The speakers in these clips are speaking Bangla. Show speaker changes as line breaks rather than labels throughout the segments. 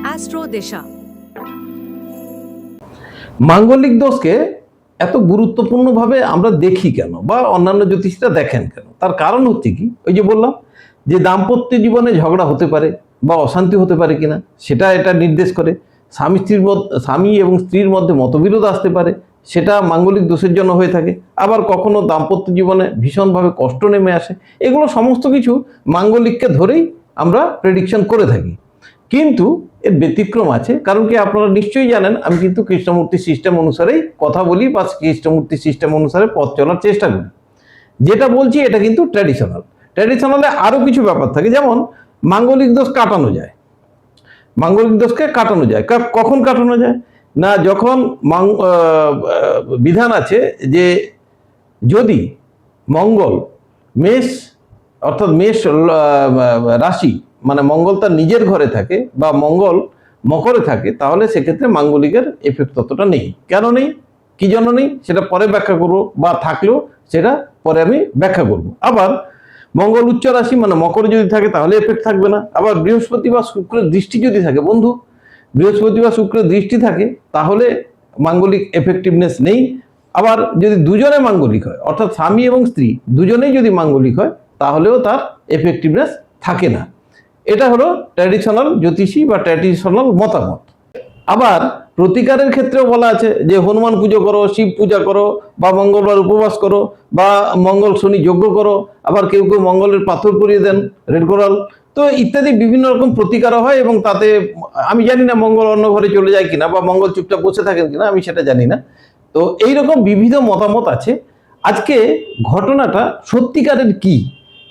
অ্যাস্ট্রো দিশা।
মাঙ্গলিক দোষকে এত গুরুত্বপূর্ণভাবে আমরা দেখি কেন, বা অন্যান্য জ্যোতিষীরা দেখেন কেন? তার কারণ হচ্ছে কি, ওই যে বললাম যে দাম্পত্য জীবনে ঝগড়া হতে পারে বা অশান্তি হতে পারে কিনা সেটা এটা নির্দেশ করে। স্বামী এবং স্ত্রীর মধ্যে মতবিরোধ আসতে পারে, সেটা মাঙ্গলিক দোষের জন্য হয়ে থাকে। আবার কখনো দাম্পত্য জীবনে ভীষণভাবে কষ্ট নেমে আসে। এগুলো সমস্ত কিছু মাঙ্গলিককে ধরেই আমরা প্রেডিকশন করে থাকি। কিন্তু এর ব্যতিক্রম আছে, কারণ কি আপনারা নিশ্চয়ই জানেন আমি কিন্তু কৃষ্ণমূর্তি সিস্টেম অনুসারেই কথা বলি বা কৃষ্ণমূর্তি সিস্টেম অনুসারে পথ চলার চেষ্টা করি। যেটা বলছি এটা কিন্তু ট্র্যাডিশনালে আরও কিছু ব্যাপার থাকে, যেমন মাঙ্গলিক দোষ কাটানো যায়। মাঙ্গলিক দোষকে কাটানো যায় কখন কাটানো যায় না, যখন বিধান আছে যে যদি মঙ্গল মেষ অর্থাৎ মেষ রাশি মানে মঙ্গল তার নিজের ঘরে থাকে বা মঙ্গল মকরে থাকে, তাহলে সেক্ষেত্রে মাঙ্গলিকের এফেক্ট ততটা নেই। কেন নেই, কি জন্য নেই সেটা পরে ব্যাখ্যা করবো, বা থাকলেও সেটা পরে আমি ব্যাখ্যা করব। আবার মঙ্গল উচ্চ রাশি মানে মকরে যদি থাকে তাহলে এফেক্ট থাকবে না। আবার বৃহস্পতি বা শুক্রের দৃষ্টি যদি থাকে, বন্ধু বৃহস্পতি বা শুক্রের দৃষ্টি থাকে তাহলে মাঙ্গলিক এফেক্টিভনেস নেই। আবার যদি দুজনে মাঙ্গলিক হয়, অর্থাৎ স্বামী এবং স্ত্রী দুজনেই যদি মাঙ্গলিক হয়, তাহলেও তার এফেক্টিভনেস থাকে না। এটা হলো ট্র্যাডিশনাল জ্যোতিষী বা ট্র্যাডিশনাল মতামত। আবার প্রতিকারের ক্ষেত্রেও বলা আছে যে হনুমান পুজো করো, শিব পূজা করো, বা মঙ্গলবার উপবাস করো, বা মঙ্গল শনি যজ্ঞ করো। আবার কেউ কেউ মঙ্গলের পাথর পরিয়ে দেন, রেড কোরাল, তো ইত্যাদি বিভিন্ন রকম প্রতিকারও হয়। এবং তাতে আমি জানি না মঙ্গল অন্য ঘরে চলে যায় কিনা, বা মঙ্গল চুপচাপ বসে থাকেন কিনা, আমি সেটা জানি না। তো এইরকম বিবিধ মতামত আছে। আজকে ঘটনাটা সত্যিকারের কি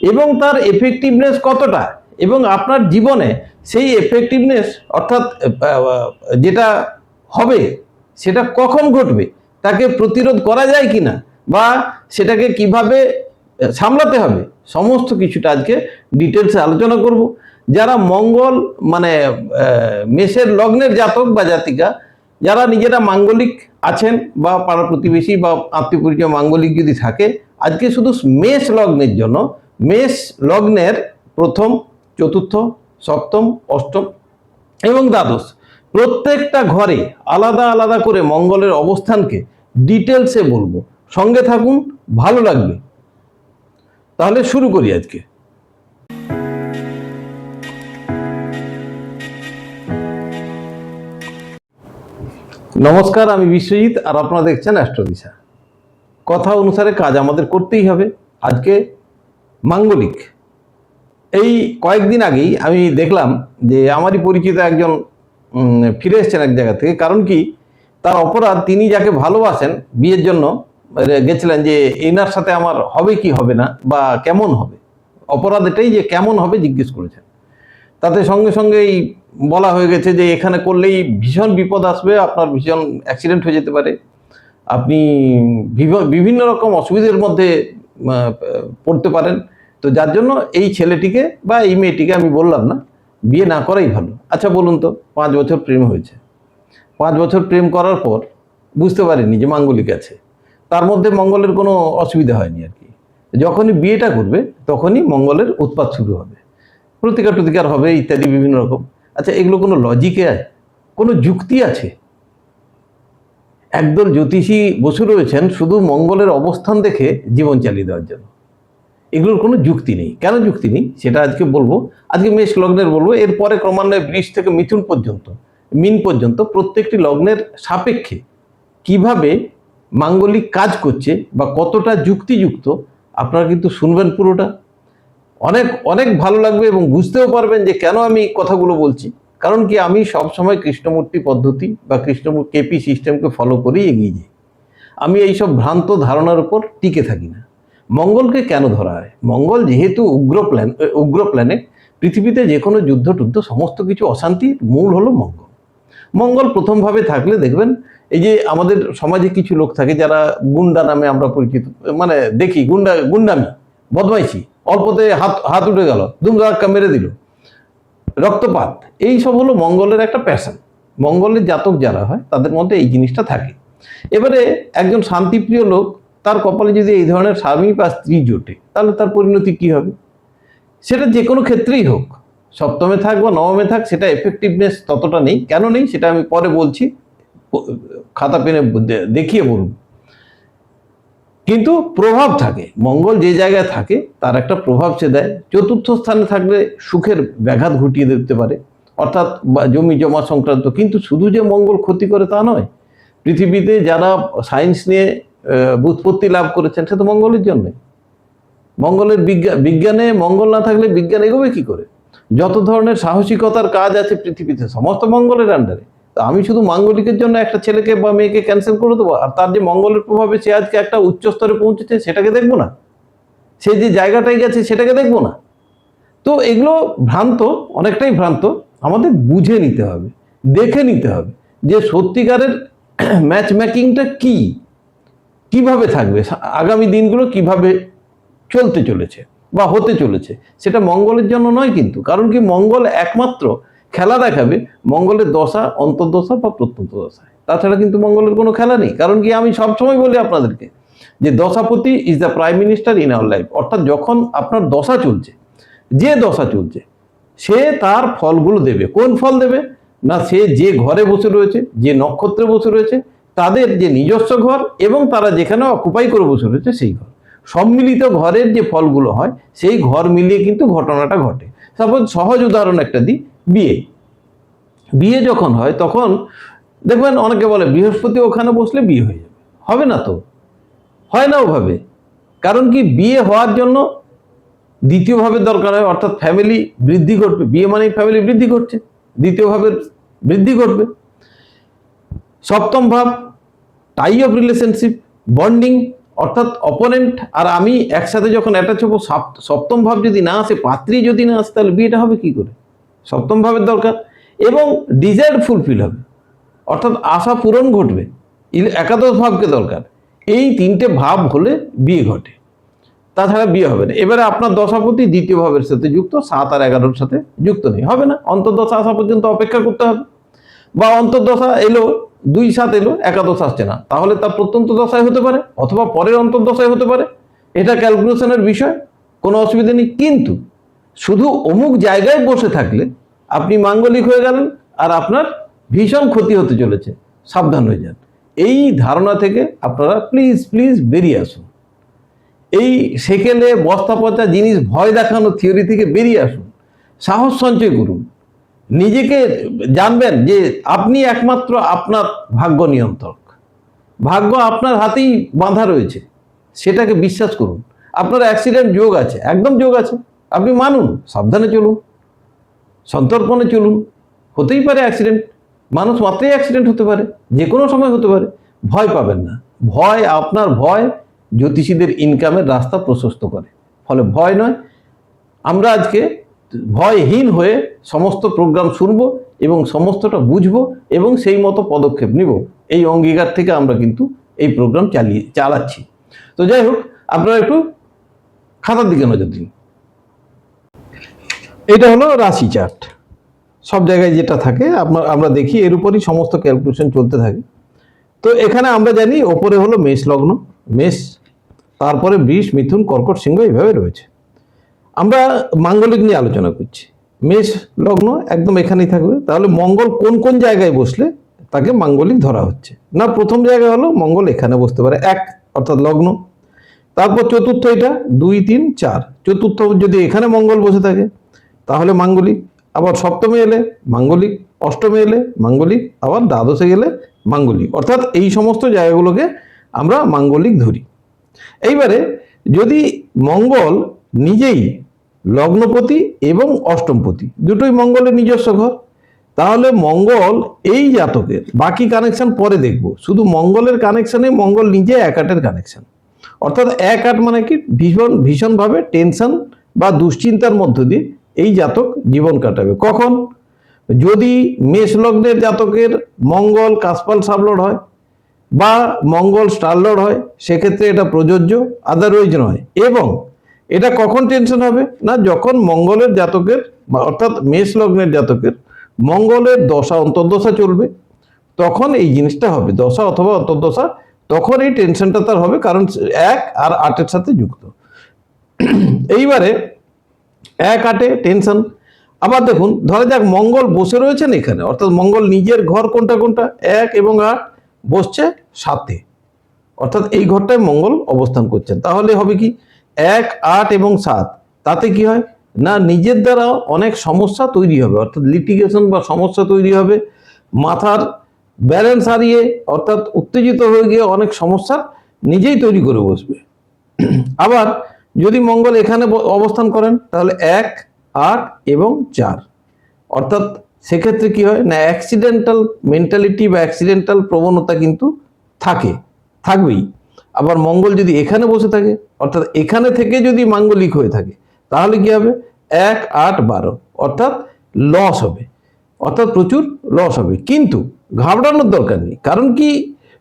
এবং তার এফেক্টিভনেস কতটা, এবং আপনার জীবনে সেই এফেক্টিভনেস অর্থাৎ যেটা হবে সেটা কখন ঘটবে, তাকে প্রতিরোধ করা যায় কিনা, বা সেটাকে কিভাবে সামলাতে হবে, সমস্ত কিছুটা আজকে ডিটেলসে আলোচনা করব। যারা মঙ্গল মানে মেষের লগ্নের জাতক বা জাতিকা, যারা নিজেরা মাঙ্গলিক আছেন বা পাড়া প্রতিবেশী বা আত্মীয় পরিচয় মাঙ্গলিক যদি থাকে, আজকে শুধু মেষ লগ্নের জন্য, মেষ লগ্নের প্রথম, চতুর্থ, সপ্তম, অষ্টম এবং দ্বাদশ প্রত্যেকটা ঘরে আলাদা আলাদা করে মঙ্গলের অবস্থানকে ডিটেলসে বলবো। সঙ্গে থাকুন, ভালো লাগবে। তাহলে শুরু করি আজকে। নমস্কার, আমি বিশ্বজিৎ আর আপনারা দেখছেন অ্যাস্ট্রো দিশা। কথা অনুসারে কাজ আমাদের করতেই হবে। আজকে মাঙ্গলিক, এই কয়েকদিন আগেই আমি দেখলাম যে আমারই পরিচিত একজন ফিরে এসছেন এক জায়গা থেকে। কারণ কি, তার অপরাধ, তিনি যাকে ভালোবাসেন বিয়ের জন্য গেছিলেন যে এনার সাথে আমার হবে কি হবে না, বা কেমন হবে। অপরাধ এটাই যে কেমন হবে জিজ্ঞেস করেছেন। তাতে সঙ্গে সঙ্গেই বলা হয়ে গেছে যে এখানে করলেই ভীষণ বিপদ আসবে, আপনার ভীষণ অ্যাক্সিডেন্ট হয়ে যেতে পারে, আপনি বিভিন্ন রকম অসুবিধার মধ্যে পড়তে পারেন। তো যার জন্য এই ছেলেটিকে বা এই মেয়েটিকে আমি বললাম না, বিয়ে না করাই ভালো। আচ্ছা বলুন তো, 5 বছর প্রেম হয়েছে, 5 বছর প্রেম করার পর বুঝতে পারেনি যে মাঙ্গলিক আছে, তার মধ্যে মঙ্গলের কোনো অসুবিধা হয়নি আর কি। যখনই বিয়েটা করবে তখনই মঙ্গলের উৎপাত শুরু হবে, প্রতিকার হবে ইত্যাদি বিভিন্ন রকম। আচ্ছা, এগুলো কোনো লজিকে আছে, কোনো যুক্তি আছে? একদল জ্যোতিষী বসে রয়েছেন শুধু মঙ্গলের অবস্থান দেখে জীবন চালিয়ে দেওয়ার জন্য। এগুলোর কোনো যুক্তি নেই। কেন যুক্তি নেই সেটা আজকে বলবো। আজকে মেষ লগ্নের বলবো, এরপরে ক্রমান্বয়ে বৃষ থেকে মিথুন পর্যন্ত, মিন পর্যন্ত প্রত্যেকটি লগ্নের সাপেক্ষে কিভাবে মাঙ্গলিক কাজ করছে বা কতটা যুক্তিযুক্ত, আপনারা কিন্তু শুনবেন পুরোটা। অনেক অনেক ভালো লাগবে এবং বুঝতেও পারবেন যে কেন আমি কথাগুলো বলছি। কারণ কি, আমি সবসময় কৃষ্ণমূর্তি পদ্ধতি বা কৃষ্ণমূর্তি কেপি সিস্টেমকে ফলো করেই এগিয়ে যাই। আমি এইসব ভ্রান্ত ধারণার উপর টিকে থাকি না। মঙ্গলকে কেন ধরা হয়? মঙ্গল যেহেতু উগ্র প্ল্যানেট, পৃথিবীতে যে কোনো যুদ্ধ টুদ্ধ সমস্ত কিছু অশান্তির মূল হলো মঙ্গল। মঙ্গল প্রথমভাবে থাকলে দেখবেন, এই যে আমাদের সমাজে কিছু লোক থাকে যারা গুন্ডা নামে আমরা পরিচিত, মানে দেখি গুন্ডামি, বদমাইশি, অল্পতে হাত উঠে গেল, দুমদাক্কা মেরে দিল, রক্তপাত, এই সব হলো মঙ্গলের একটা প্যাশন। মঙ্গলের জাতক যারা হয় তাদের মধ্যে এই জিনিসটা থাকে। এবারে একজন শান্তিপ্রিয় লোক, তার কপালে যদি এই ধরনের স্বামী বা স্ত্রী জোটে, তাহলে তার পরিণতি কি হবে? সেটা যে কোনো ক্ষেত্রেই হোক, সপ্তমে থাক বা নবমে থাক, সেটা এফেক্টিভনেস ততটা নেই। কেন নেই সেটা আমি পরে বলছি, খাতা পেনে দেখিয়ে বলুন। কিন্তু প্রভাব থাকে, মঙ্গল যে জায়গায় থাকে তার একটা প্রভাব সে দেয়। চতুর্থ স্থানে থাকলে সুখের ব্যাঘাত ঘটিয়ে দিতে পারে, অর্থাৎ জমি জমা সংক্রান্ত। কিন্তু শুধু যে মঙ্গল ক্ষতি করে তা নয়, পৃথিবীতে যারা সায়েন্স নিয়ে ব্যুৎপত্তি লাভ করেছেন সে তো মঙ্গলের জন্যে। মঙ্গলের বিজ্ঞানে মঙ্গল না থাকলে বিজ্ঞান এগোবে কি করে? যত ধরনের সাহসিকতার কাজ আছে পৃথিবীতে সমস্ত মঙ্গলের আন্ডারে। তো আমি শুধু মাঙ্গলিকের জন্য একটা ছেলেকে বা মেয়েকে ক্যান্সেল করে দেবো, আর তার যে মঙ্গলের প্রভাবে সে আজকে একটা উচ্চ স্তরে পৌঁছেছে সেটাকে দেখবো না? সে যে জায়গাটায় গেছে সেটাকে দেখবো না? তো এগুলো ভ্রান্ত, অনেকটাই ভ্রান্ত। আমাদের বুঝে নিতে হবে, দেখে নিতে হবে যে সত্যিকারের ম্যাচ মেকিংটা কি, কিভাবে থাকবে, আগামী দিনগুলো কিভাবে চলতে চলেছে বা হতে চলেছে। সেটা মঙ্গলের জন্য নয় কিন্তু, কারণ কি মঙ্গল একমাত্র খেলা দেখাবে মঙ্গলের দশা, অন্তর্দশা বা প্রত্যন্ত দশায়। তাছাড়া কিন্তু মঙ্গলের কোনো খেলা নেই। কারণ কি আমি সবসময় বলি আপনাদেরকে যে দশাপতি is the prime minister in our life. অর্থাৎ যখন আপনার দশা চলছে, যে দশা চলছে, সে তার ফলগুলো দেবে। কোন ফল দেবে? না, সে যে ঘরে বসে রয়েছে, যে নক্ষত্রে বসে রয়েছে, তাদের যে নিজস্ব ঘর এবং তারা যেখানে অকুপাই করে বসে রয়েছে সেই ঘর, সম্মিলিত ঘরের যে ফলগুলো হয় সেই ঘর মিলিয়ে কিন্তু ঘটনাটা ঘটে। সাপোজ সহজ উদাহরণ একটা দিই, বিয়ে। বিয়ে যখন হয় তখন দেখবেন অনেকে বলে বৃহস্পতি ওখানে বসলে বিয়ে হয়ে যাবে। হবে না তো, হয় না ওভাবে। কারণ কি বিয়ে হওয়ার জন্য দ্বিতীয় ভাবের দরকার হয়, অর্থাৎ ফ্যামিলি বৃদ্ধি ঘটবে। বিয়ে মানেই ফ্যামিলি বৃদ্ধি ঘটছে, দ্বিতীয় ভাবের বৃদ্ধি ঘটবে। সপ্তম ভাব টাই অফ রিলেশনশিপ, বন্ডিং, অর্থাৎ অপোনেন্ট আর আমি একসাথে যখন অ্যাটাচ হবো। সপ্তম ভাব যদি না আসে, পাত্রী যদি না আসে, তাহলে বিয়েটা হবে কি করে? সপ্তম ভাবের দরকার। এবং ডিজায়ার ফুলফিল হবে, অর্থাৎ আশা পূরণ ঘটবে। একাদশ ভাবকে দরকার। এই তিনটে ভাব হলে বিয়ে ঘটে, তাছাড়া বিয়ে হবে না। এবারে আপনার দশাপতি দ্বিতীয় ভাবের সাথে যুক্ত, 7 আর 11-র সাথে যুক্ত নেই, হবে না। অন্তর্দশা আসা পর্যন্ত অপেক্ষা করতে হবে। বা অন্তর্দশা এলো, 2-7 এলো, একাদশ আসছে না, তাহলে তা প্রত্যন্ত দশায় হতে পারে অথবা পরের অন্তর্দশায় হতে পারে। এটা ক্যালকুলেশনের বিষয়, কোনো অসুবিধা নেই। কিন্তু শুধু অমুক জায়গায় বসে থাকলে আপনি মাঙ্গলিক হয়ে গেলেন আর আপনার ভীষণ ক্ষতি হতে চলেছে, সাবধান হয়ে যান। এই ধারণা থেকে আপনারা প্লিজ প্লিজ বেরিয়ে আসুন। এই সেকেলে বস্তা পচা জিনিস ভয় দেখানো থিওরি থেকে বেরিয়ে আসুন, সাহস সঞ্চয় করুন। নিজেকে জানবেন যে আপনি একমাত্র আপনার ভাগ্য নিয়ন্ত্রক। ভাগ্য আপনার হাতেই বাঁধা রয়েছে, সেটাকে বিশ্বাস করুন। আপনার অ্যাক্সিডেন্ট যোগ আছে, একদম যোগ আছে, আপনি মানুন, সাবধানে চলুন, সন্তর্পণে চলুন। হতেই পারে অ্যাক্সিডেন্ট, মানুষ মাত্রই অ্যাক্সিডেন্ট হতে পারে, যে কোনো সময় হতে পারে। ভয় পাবেন না। ভয়, আপনার ভয় জ্যোতিষীদের ইনকামের রাস্তা প্রশস্ত করে। ফলে ভয় নয়, আমরা আজকে ভয়হীন হয়ে সমস্ত প্রোগ্রাম শুনবো এবং সমস্তটা বুঝবো এবং সেই মতো পদক্ষেপ নিব। এই অঙ্গীকার থেকে আমরা কিন্তু এই প্রোগ্রাম চালাচ্ছি। তো যাই হোক, আপনারা একটু খাতার দিকে নজর দিন। এটা হলো রাশি চার্ট। সব জায়গায় যেটা থাকে আমরা দেখি, এর উপরই সমস্ত ক্যালকুলেশন চলতে থাকে। তো এখানে আমরা জানি ওপরে হলো মেষ লগ্ন, মেষ, তারপরে বৃষ, মিথুন, কর্কট, সিংহ, এইভাবে রয়েছে। আমরা মাঙ্গলিক নিয়ে আলোচনা করছি। মেষ লগ্ন একদম এখানেই থাকবে। তাহলে মঙ্গল কোন কোন জায়গায় বসলে তাকে মাঙ্গলিক ধরা হচ্ছে? না, প্রথম জায়গা হলো মঙ্গল এখানে বসতে পারে, 1 অর্থাৎ লগ্ন। তারপর চতুর্থ, এটা 2, 3, 4, চতুর্থ যদি এখানে মঙ্গল বসে থাকে তাহলে মাঙ্গলিক। আবার সপ্তমে এলে মাঙ্গলিক, অষ্টমে এলে মাঙ্গলিক, আবার দ্বাদশে গেলে মাঙ্গলিক। অর্থাৎ এই সমস্ত জায়গাগুলোকে আমরা মাঙ্গলিক ধরি। এইবারে যদি মঙ্গল নিজেই লগ্নপতি এবং অষ্টমপতি, দুটোই মঙ্গলের নিজস্ব ঘর, তাহলে মঙ্গল এই জাতকের, বাকি কানেকশন পরে দেখব, শুধু মঙ্গলের কানেকশনে মঙ্গল নিজে 1-8-এর কানেকশন। অর্থাৎ 1-8 মানে কি, ভীষণভাবে টেনশন বা দুশ্চিন্তার মধ্য দিয়ে এই জাতক জীবন কাটাবে। কখন? যদি মেষ লগ্নের জাতকের মঙ্গল কাসপাল সাবলর্ড হয় বা মঙ্গল স্টারলর্ড হয়, সেক্ষেত্রে এটা প্রযোজ্য, আদারওয়াইজ নয়। এবং এটা কখন টেনশন হবে? না, যখন মঙ্গলের জাতকের, অর্থাৎ মেষ লগ্নের জাতকের মঙ্গলের দশা অন্তর্দশা চলবে, তখন এই জিনিসটা হবে, দশা অথবা অন্তর্দশা, তখন এই টেনশনটা তার হবে, কারণ 1 আর 8-এর সাথে যুক্ত। এইবারে 1-8-এ টেনশন, আবার দেখুন, ধরা যাক মঙ্গল বসে রয়েছেন এখানে, অর্থাৎ মঙ্গল নিজের ঘর কোনটা কোনটা 1 এবং 8 বসছে 7-এ, অর্থাৎ এই ঘরটায় মঙ্গল অবস্থান করছেন। তাহলে হবে কি 1, 8 এবং 7, তাতে কি হয় না নিজের দ্বারা অনেক সমস্যা তৈরি হবে, অর্থাৎ লিটিগেশন বা সমস্যা তৈরি হবে, মাথার ব্যালেন্স হারিয়ে অর্থাৎ উত্তেজিত হয়ে গিয়ে অনেক সমস্যা নিজেই তৈরি করে বসবে। আবার যদি মঙ্গল এখানে অবস্থান করেন তাহলে 1, 8 এবং 4, অর্থাৎ সেক্ষেত্রে কি হয় না অ্যাক্সিডেন্টাল মেন্টালিটি বা অ্যাক্সিডেন্টাল প্রবণতা কিন্তু থাকবেই। আবার মঙ্গল যদি এখানে বসে থাকে, অর্থাৎ এখানে থেকে যদি মাঙ্গলিক হয়ে থাকে, তাহলে কি হবে 1, 8, 12, অর্থাৎ লস হবে, অর্থাৎ প্রচুর লস হবে। কিন্তু ঘাবড়ানোর দরকার নেই, কারণ কি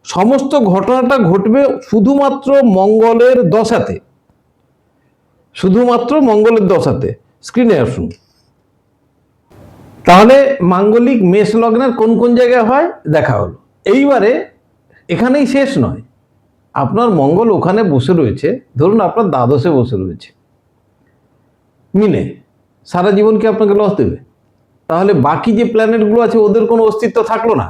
সমস্ত ঘটনাটা ঘটবে শুধুমাত্র মঙ্গলের দশাতে, শুধুমাত্র মঙ্গলের দশাতে। স্ক্রিনে আসুন। তাহলে মাঙ্গলিক মেষ লগ্নের কোন কোন জায়গায় হয় দেখা হলো। এইবারে এখানেই শেষ নয়, আপনার মঙ্গল ওখানে বসে রয়েছে, ধরুন আপনার দ্বাদশে বসে রয়েছে মিনে, সারা জীবন কি আপনাকে লস দেবে? তাহলে বাকি যে প্ল্যানেটগুলো আছে ওদের কোনো অস্তিত্ব থাকলো না।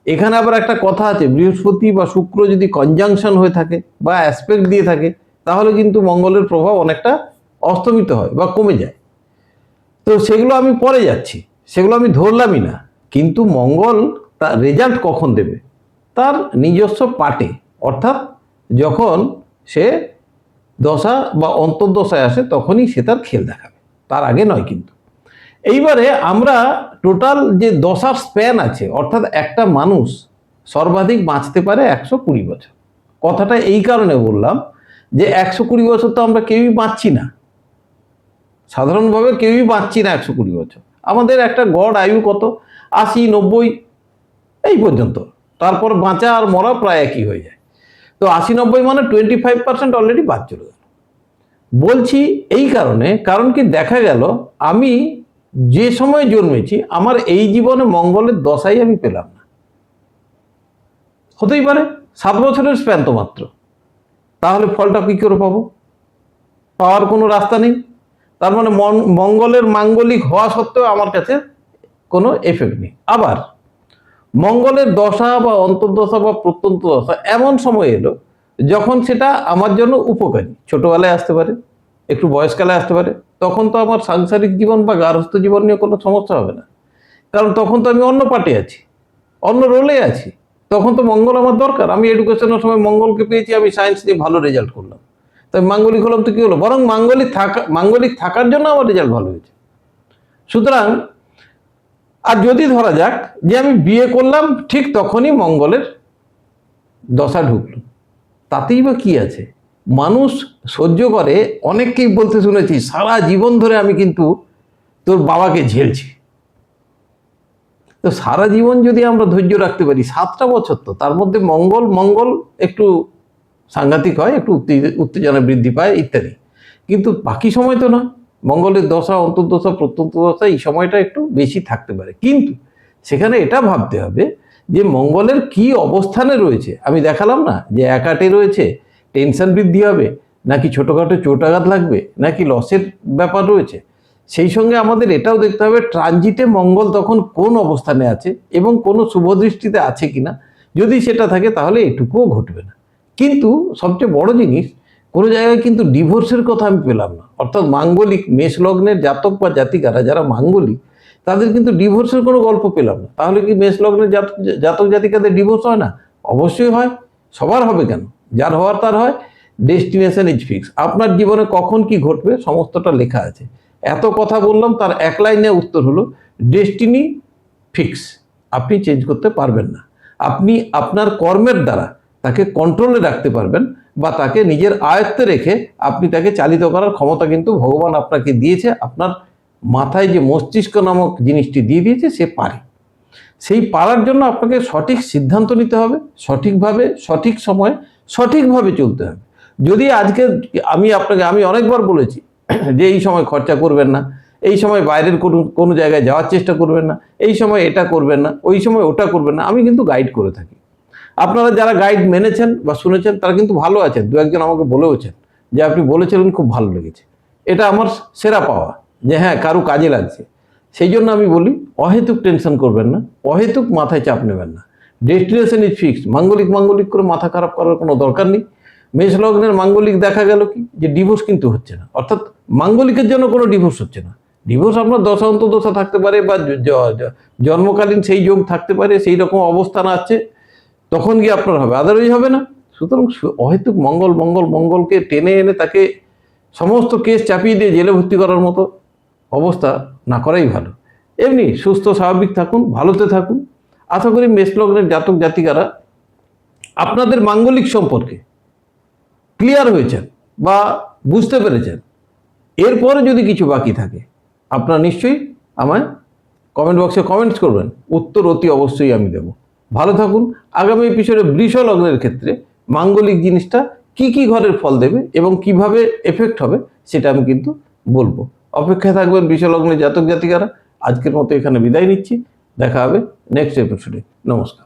এখানে আবার একটা কথা আছে, বৃহস্পতি বা শুক্র যদি কনজাংশন হয়ে থাকে বা অ্যাসপেক্ট দিয়ে থাকে, তাহলে কিন্তু মঙ্গলের প্রভাব অনেকটা অস্তমিত হয় বা কমে যায়। তো সেগুলো আমি পরে যাচ্ছি, সেগুলো আমি ধরলামই না। কিন্তু মঙ্গল তার রেজাল্ট কখন দেবে? তার নিজস্ব পাটে, অর্থাৎ যখন সে দশা বা অন্তর্দশায় আসে তখনই সে তার খেল দেখাবে, তার আগে নয় কিন্তু। এইবারে আমরা টোটাল যে দশার স্প্যান আছে, অর্থাৎ একটা মানুষ সর্বাধিক বাঁচতে পারে 120 বছর। কথাটা এই কারণে বললাম যে 120 বছর তো আমরা কেউই বাঁচছি না, সাধারণভাবে কেউই বাঁচছি না 120 বছর। আমাদের একটা গড় আয়ু কত 80, 90 এই পর্যন্ত, তারপর বাঁচা আর মরা প্রায় একই হয়ে যায়। তো 80, 90 মানে 25% অলরেডি বাদ চলে গেল। বলছি এই কারণে, কারণ কি দেখা গেল আমি যে সময় জন্মেছি আমার এই জীবনে মঙ্গলের দশাই আমি পেলাম না। হতেই পারে 7 বছরের স্প্যান তো মাত্র, তাহলে ফলটা কি করে পাবো? পাওয়ার কোনো রাস্তা নেই। তার মানে মঙ্গলের মাঙ্গলিক হওয়া সত্ত্বেও আমার কাছে কোনো এফেক্ট নেই। আবার মঙ্গলের দশা বা অন্তর্দশা বা প্রত্যন্ত দশা এমন সময় এলো যখন সেটা আমার জন্য উপকারী। ছোটবেলায় আসতে পারে, একটু বয়সকালে আসতে পারে, তখন তো আমার সাংসারিক জীবন বা গার্হস্থ্য জীবন নিয়ে কোনো সমস্যা হবে না, কারণ তখন তো আমি অন্য পার্টি আছি, অন্য রোলে আছি। তখন তো মঙ্গল আমার দরকার। আমি এডুকেশনের সময় মঙ্গলকে পেয়েছি, আমি সায়েন্স নিয়ে ভালো রেজাল্ট করলাম, তাই মাঙ্গলিক হলাম, তো কি হলো, বরং মাঙ্গলিক থাকার জন্য আমার রেজাল্ট ভালো হয়েছে। সুতরাং আর যদি ধরা যাক যে আমি বিয়ে করলাম ঠিক তখনই মঙ্গলের দশা ঢুকলো, তাতেই বা কি আছে? মানুষ সহ্য করে, অনেককেই বলতে শুনেছি সারা জীবন ধরে আমি কিন্তু তোর বাবাকে ঝেলছি। তো সারা জীবন যদি আমরা ধৈর্য রাখতে পারি, 7টা বছর, তো তার মধ্যে মঙ্গল একটু সাংঘাতিক হয়, একটু উত্তেজনা বৃদ্ধি পায় ইত্যাদি, কিন্তু বাকি সময় তো না। মঙ্গলের দশা, অন্তর্দশা, প্রত্যন্ত দশা এই সময়টা একটু বেশি থাকতে পারে, কিন্তু সেখানে এটা ভাবতে হবে যে মঙ্গলের কি অবস্থানে রয়েছে। আমি দেখালাম না যে 1, 8-এ রয়েছে, টেনশন বৃদ্ধি হবে, নাকি ছোটোখাটো চোটাঘাত লাগবে, নাকি লসের ব্যাপার রয়েছে। সেই সঙ্গে আমাদের এটাও দেখতে হবে ট্রানজিটে মঙ্গল তখন কোন অবস্থানে আছে এবং কোনো শুভদৃষ্টিতে আছে কিনা। যদি সেটা থাকে তাহলে এটুকুও ঘটবে না। কিন্তু সবচেয়ে বড় জিনিস, কোনো জায়গায় কিন্তু ডিভোর্সের কথা আমি পেলাম না। অর্থাৎ মাঙ্গলিক মেষ লগ্নের জাতক বা জাতিকারা যারা মাঙ্গলিক, তাদের কিন্তু ডিভোর্সের কোনো গল্প পেলাম না। তাহলে কি মেষ লগ্নের জাতক জাতিকাদের ডিভোর্স হয় না? অবশ্যই হয়, সবার হবে কেন? যার হওয়ার তার হয়। Destination is fix. আপনার জীবনে কখন কি ঘটবে সমস্তটা লেখা আছে। এত কথা বললাম, তার এক লাইনে উত্তর হলো ডেস্টিনি ফিক্স, আপনি চেঞ্জ করতে পারবেন না। আপনি আপনার কর্মের দ্বারা তাকে কন্ট্রোলে রাখতে পারবেন, বা তাকে নিজের আয়ত্তে রেখে আপনি তাকে চালিত করার ক্ষমতা কিন্তু ভগবান আপনাকে দিয়েছে। আপনার মাথায় যে মস্তিষ্ক নামক জিনিসটি দিয়ে দিয়েছে, সে পারে। সেই পারার জন্য আপনাকে সঠিক সিদ্ধান্ত নিতে হবে, সঠিকভাবে, সঠিক সময়ে, সঠিকভাবে চলতে হবে। যদি আজকে আমি অনেকবার বলেছি যে এই সময় খরচা করবেন না, এই সময় বাইরের কোনো জায়গায় যাওয়ার চেষ্টা করবেন না, এই সময় এটা করবেন না, ওই সময় ওটা করবেন না, আমি কিন্তু গাইড করে থাকি। আপনারা যারা গাইড মেনেছেন বা শুনেছেন তারা কিন্তু ভালো আছেন। দু একজন আমাকে বলেওছেন যে আপনি বলেছিলেন, খুব ভালো লেগেছে। এটা আমার সেরা পাওয়া, যে হ্যাঁ কারো কাজে লাগছে। সেই জন্য আমি বলি অহেতুক টেনশন করবেন না, অহেতুক মাথায় চাপ নেবেন না। Destination is fixed. মাঙ্গলিক করে মাথা খারাপ করার কোনো দরকার নেই। মেষ লগ্নের মাঙ্গলিক দেখা গেল কি যে ডিভোর্স কিন্তু হচ্ছে না, অর্থাৎ মাঙ্গলিকের জন্য কোনো ডিভোর্স হচ্ছে না। ডিভোর্স আপনার দশা অন্তর্দশা থাকতে পারে বা জন্মকালীন সেই যোগ থাকতে পারে, সেই রকম অবস্থান আছে, তখন গিয়ে আপনার হবে, আদারওয়াইজ হবে না। সুতরাং অহেতুক মঙ্গলকে টেনে এনে তাকে সমস্ত কেস চাপিয়ে দিয়ে জেলে ভর্তি করার মতো অবস্থা না করাই ভালো। এমনি সুস্থ স্বাভাবিক থাকুন, ভালোতে থাকুন। আশা করি মেষ লগ্নের জাতক জাতিকারা আপনাদের মাঙ্গলিক সম্পর্কে ক্লিয়ার হয়েছেন বা বুঝতে পেরেছেন। এরপরে যদি কিছু বাকি থাকে আপনারা নিশ্চয়ই আমায় কমেন্ট বক্সে কমেন্টস করবেন, উত্তর অতি অবশ্যই আমি দেব। ভালো থাকুন। আগামী এপিসোডে বৃষ লগ্নের ক্ষেত্রে মাঙ্গলিক জিনিসটা কি কি ঘরের ফল দেবে এবং কিভাবে এফেক্ট হবে সেটা আমি কিন্তু বলবো। অপেক্ষায় থাকবেন বৃষ লগ্নের জাতক জাতিকারা। আজকের মতো এখানে বিদায় নিচ্ছি, দেখা হবে নেক্সট এপিসোডে। নমস্কার।